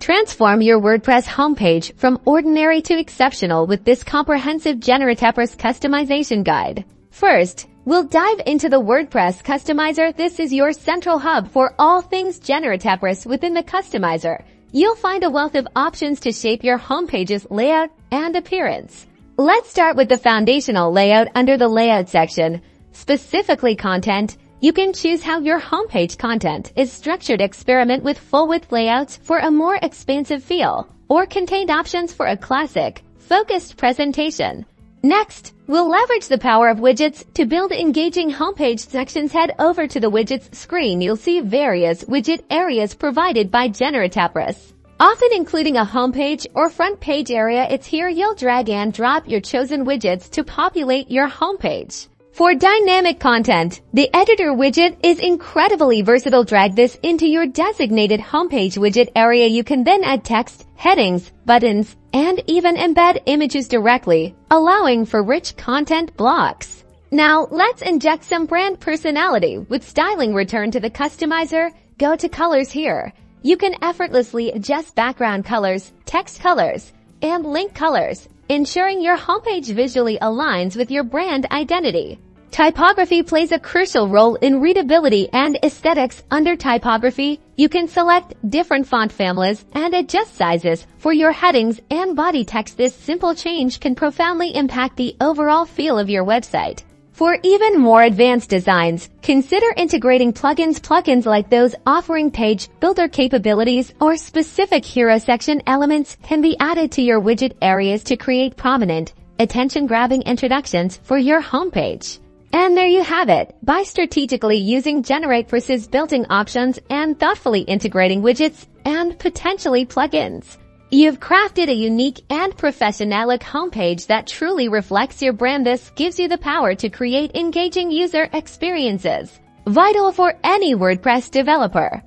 Transform your WordPress homepage from ordinary to exceptional with this comprehensive GENERATEPRESS customization guide. First, we'll dive into the WordPress customizer. This is your central hub for all things GENERATEPRESS. Within the customizer, you'll find a wealth of options to shape your homepage's layout and appearance. Let's start with the foundational layout. Under the layout section, specifically content, you can choose how your homepage content is structured. Experiment with full-width layouts for a more expansive feel, or contained options for a classic, focused presentation. Next, we'll leverage the power of widgets to build engaging homepage sections. Head over to the widgets screen. You'll see various widget areas provided by GENERATEPRESS, often including a homepage or front page area. It's here you'll drag and drop your chosen widgets to populate your homepage. For dynamic content, the editor widget is incredibly versatile. Drag this into your designated homepage widget area. You can then add text, headings, buttons, and even embed images directly, allowing for rich content blocks. Now, let's inject some brand personality with styling. Return to the customizer, go to colors. Here, you can effortlessly adjust background colors, text colors, and link colors, ensuring your homepage visually aligns with your brand identity. Typography plays a crucial role in readability and aesthetics. Under typography, you can select different font families and adjust sizes for your headings and body text. This simple change can profoundly impact the overall feel of your website. For even more advanced designs, consider integrating plugins. Plugins like those offering page builder capabilities or specific hero section elements can be added to your widget areas to create prominent, attention-grabbing introductions for your homepage. And there you have it. By strategically using GENERATEPRESS's built-in options and thoughtfully integrating widgets and potentially plugins, you've crafted a unique and professional homepage that truly reflects your brand. This gives you the power to create engaging user experiences, vital for any WordPress developer.